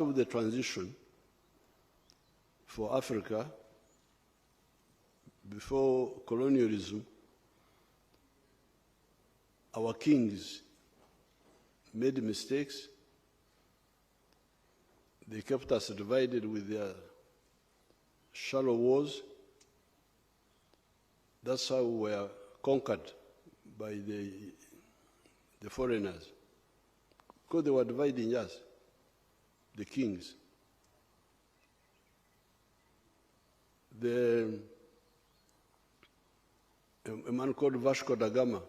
of the transition for Africa before colonialism, our kings made mistakes. They kept us divided with their shallow wars. That's how we were conquered by the foreigners, because they were dividing us, the kings. A man called Vasco da Gama,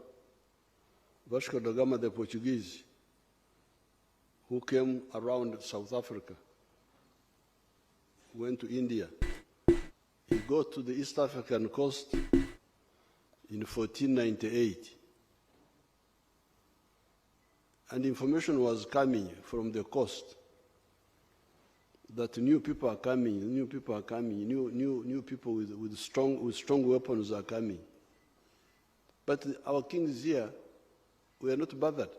the Portuguese, who came around South Africa, went to India. He got to the East African coast in 1498. And information was coming from the coast that new people are coming, new people with strong weapons are coming. But our kings here were not bothered.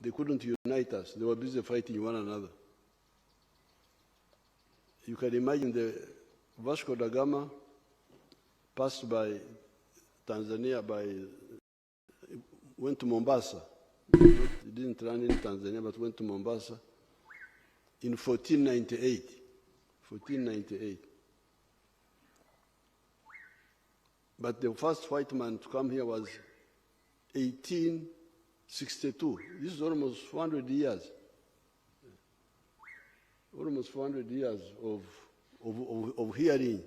They couldn't unite us. They were busy fighting one another. You can imagine the Vasco da Gama passed by Tanzania, went to Mombasa. He didn't run in Tanzania, but went to Mombasa in 1498. But the first white man to come here was 1862. This is almost 400 years. Almost 400 years of hearing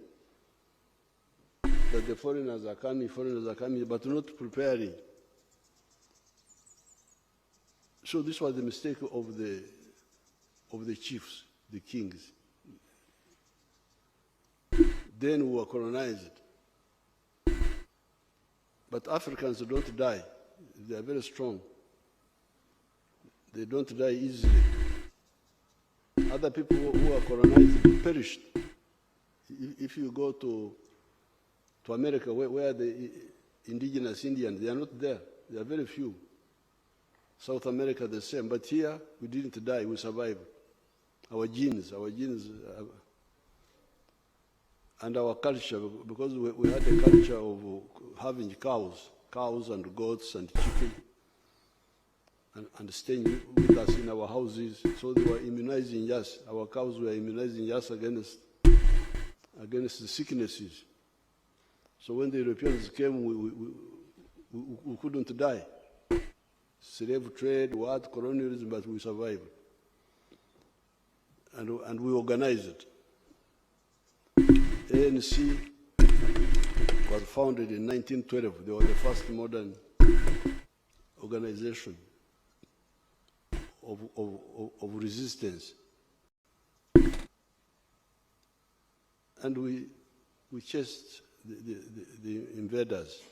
that the foreigners are coming, but not preparing. So this was the mistake of the chiefs, the kings. Then we were colonized. But Africans don't die. They are very strong. They don't die easily. Other people who are colonized perished. If you go to America, where the indigenous Indians, they are not there. There are very few. South America, the same. But here, we didn't die. We survived. Our genes, and our culture, because we had a culture of having cows and goats and chicken, and staying with us in our houses. So they were immunizing us. Our cows were immunizing us against the sicknesses. So when the Europeans came, we couldn't die. Slave trade, colonialism, but we survived. And we organized it. ANC was founded in 1912. They were the first modern organization of resistance. And we chased the invaders.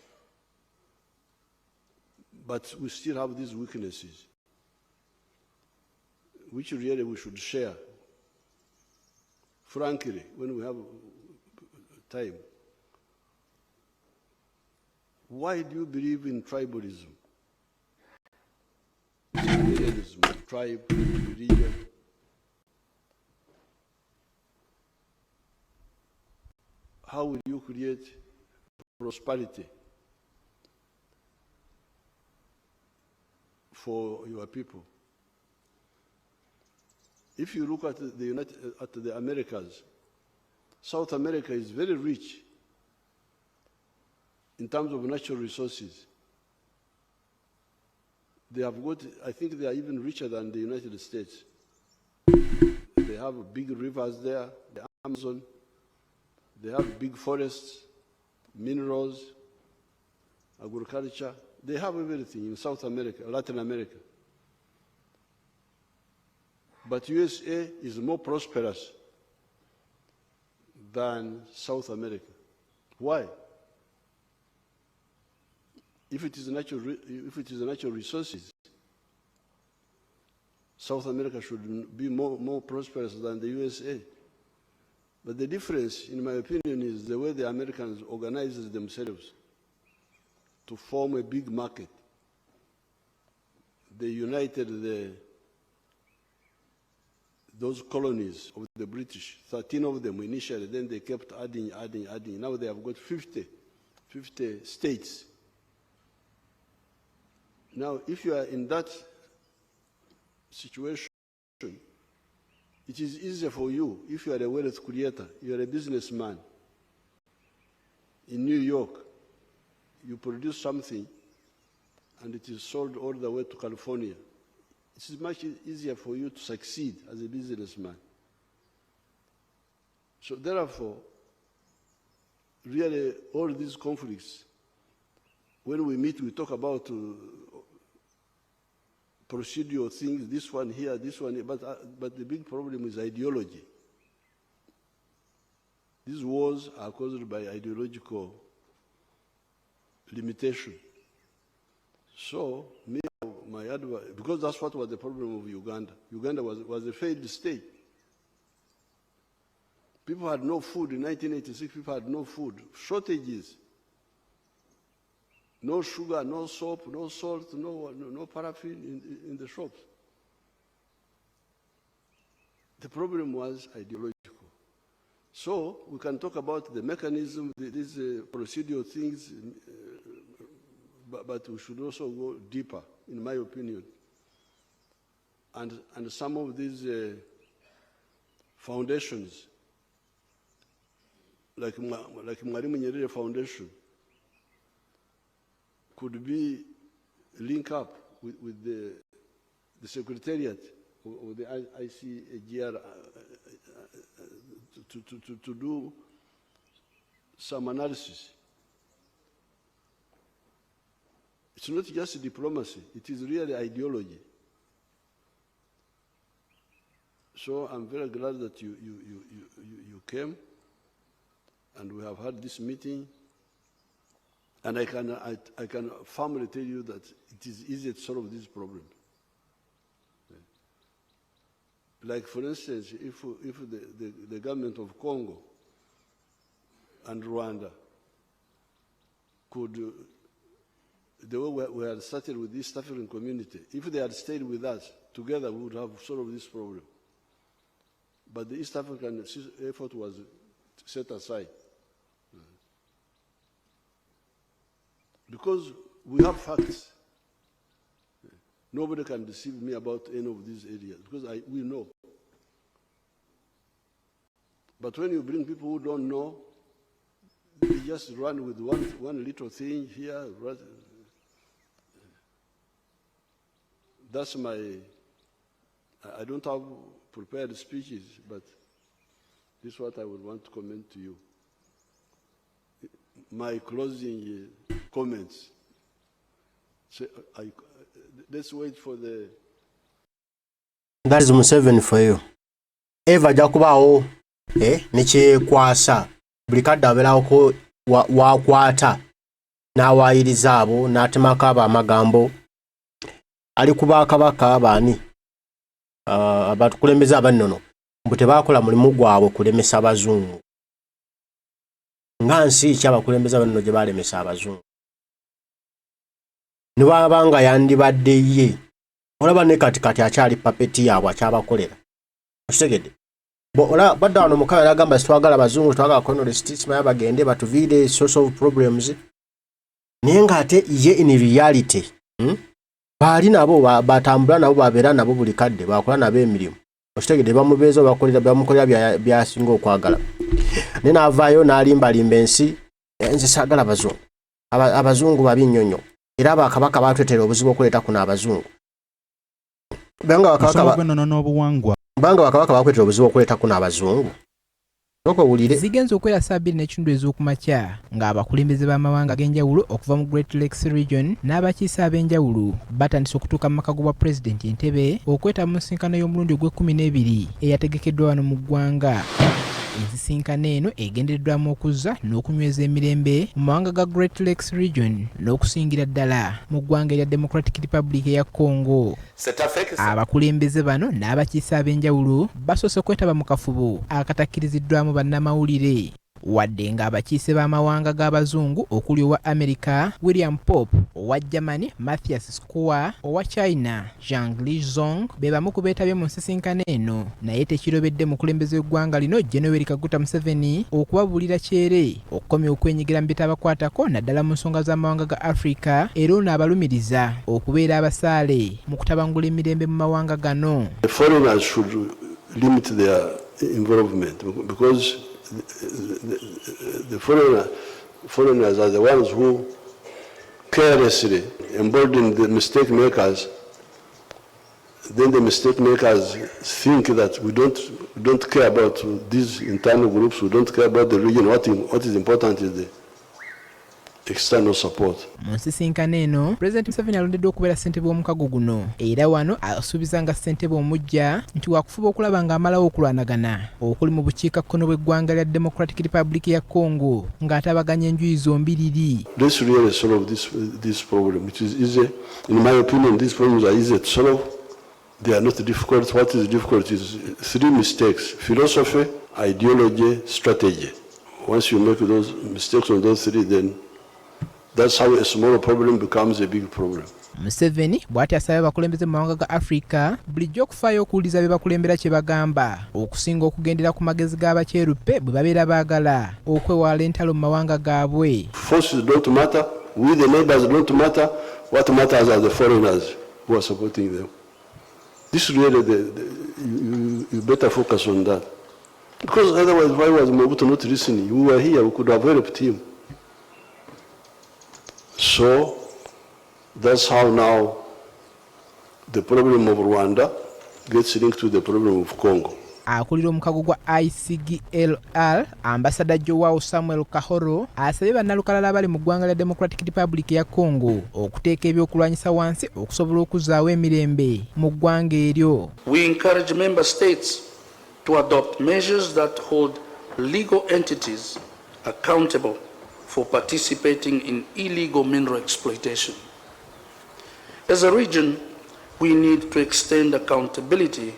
But we still have these weaknesses, which really we should share. Frankly, when we have time. Why do you believe in tribalism? Tribe, religion. How will you create prosperity for your people? If you look at the Americas, South America is very rich in terms of natural resources. They have got, I think they are even richer than the United States. They have big rivers there, the Amazon. They have big forests, minerals, agriculture. They have everything in South America, Latin America. But USA is more prosperous than South America. Why? If it is natural resources, South America should be more prosperous than the USA. But the difference, in my opinion, is the way the Americans organize themselves to form a big market. They united those colonies of the British, 13 of them initially, then they kept adding. Now they have got 50 states. Now, if you are in that situation, it is easier for you if you are a wealth creator, you are a businessman. In New York, you produce something and it is sold all the way to California. It is much easier for you to succeed as a businessman. So therefore, really all these conflicts, when we meet, we talk about procedural things, this one here, this one here, but the big problem is ideology. These wars are caused by ideological limitation. So, my advice, because that's what was the problem of Uganda. Uganda was a failed state. People had no food. In 1986, people had no food. Shortages. No sugar, no soap, no salt, no paraffin in the shops. The problem was ideological. So we can talk about the mechanism, these procedural things, but we should also go deeper, in my opinion. And some of these foundations, like Mwalimu Nyerere Foundation, could be linked up with the secretariat of the ICAGR to do some analysis. It's not just diplomacy, it is really ideology. So I'm very glad that you came, and we have had this meeting. And I can firmly tell you that it is easy to solve this problem. Like, for instance, if the government of Congo and Rwanda could, the way we had started with this East African community, if they had stayed with us, together we would have solved this problem. But the East African effort was set aside. Because we have facts. Nobody can deceive me about any of these areas, because we know. But when you bring people who don't know, they just run with one little thing here. That's my, I don't have prepared speeches, but this is what I would want to comment to you. My closing comments. So let's wait for the... That is Museveni for you. Eva Jakubao, Niche Kwasa, Bricada Velauko, Wakwata, Nawa Irizabo, Natimakaba Magambo, Alikuba Kabaka Bani, about Kulemiza Banono, Butebakula Mulimugwa, Kulemesa Abazungu. Ngansi chaba kulembeza bano jebale mesa Abazungu. Nibabanga yandibadde ye. Olaba ne katikati akyali papeti yaabwe akyabakolera. Okitegedde. Ola badda wano mukaba yagamba sitwagala Abazungu twagala Colonial statesman bagende batuviire source of problems. Naye ng'ate ye in reality, baali nabo batambula nabo babeera nabo buli kadde bakola nabo emirimu. Okitegedde bamubeeza bamukolera byasinga okwagala. Nena avayo n'alimbalimba ensi nze saagala Abazungu. Abazungu babi nnyonnyo. Era abakabaka batwetera obuzibu okuleeta kuno Abazungu. Banga bakabaka bakwetera obuzibu okuleeta kuno Abazungu. Okowulire zigenza okwera 2.5 ez'okumakya ng'abakulembeze b'amawanga ag'enjawulo okuva mu Great Lakes Region n'abakiise ab'enjawulo batandise okutuuka mu maka g'obwa Pulezidenti Entebbe okweta mu nsisinkano y'omulundi ogw'e12 eyategekeddwa wano mu ggwanga. Ensisinkano eno egendereddwamu okuzza n'okunyweza emirembe mu mawanga ga Great Lakes Region n'okusingira ddala mu ggwanga erya Democratic Republic eya Congo. Abakulembeze bano n'abakiise ab'enjawulo basoose kwetaba mu kafubo akatakkiriziddwamu bannamawulire wadde ng'abakiise b'amawanga g'abazungu okuli owa America William Pope, owa Germany Matthias Skua, owa China Zhang Lizong be bamu ku beetabye mu nsisinkano eno, naye tekirobedde mukulembeze w'eggwanga lino Yoweri Kaguta Museveni okubabuulira kyere okukomya okwenyigira mu bitabakwatako naddala mu nsonga z'amawanga ga Africa, era ono abalumiriza okubeera abasaale mu kutabangula emirembe mu mawanga gano. The foreigners should limit their involvement because the foreigners are the ones who carelessly embolden the mistake makers. Then the mistake makers think that we don't care about these internal groups, we don't care about the region. What is important is the external support. Mu nsisinkano eno President Museveni alondeddwa okubeera ssentebe w'omukago guno, era wano asuubiza nga ssentebe omujja nti waakufuba okulaba ng'amalawo okulwanagana okuli mu bukiikakkono bw'eggwanga lya Democratic Republic ya Congo ng'atabaganya enjuyi zombiriri. Let's really solve this problem, which is easy. In my opinion, these problems are easy to solve. They are not difficult. What is difficult is three mistakes: philosophy, ideology, strategy. Once you make those mistakes on those three, then that's how a small problem becomes a big problem. Museveni bw'ati asaba abakulembeze mu mawanga ga Africa bulijjo okufaayo okuwuliza be bakulembera kye bagamba okusinga okugendera ku magezi g'abakyeruppe bwe babeera baagala okwewala entalo mu mawanga gaabwe. Forces don't matter. We the neighbors don't matter. What matters are the foreigners who are supporting them. This really, you better focus on that. Because otherwise, why was Mobutu not listening? We were here, we could have helped him. So, that's how now the problem of Rwanda gets linked to the problem of Congo. Akulira omukago gwa ICGLR ambasada Joao Samuel Kahoro asabye bannalukalala abali mu ggwanga lya Democratic Republic ya Congo okuteeka ebyokulwanyisa wansi okusobola okuzaawo emirembe mu ggwanga eryo. We encourage member states to adopt measures that hold legal entities accountable for participating in illegal mineral exploitation. As a region, we need to extend accountability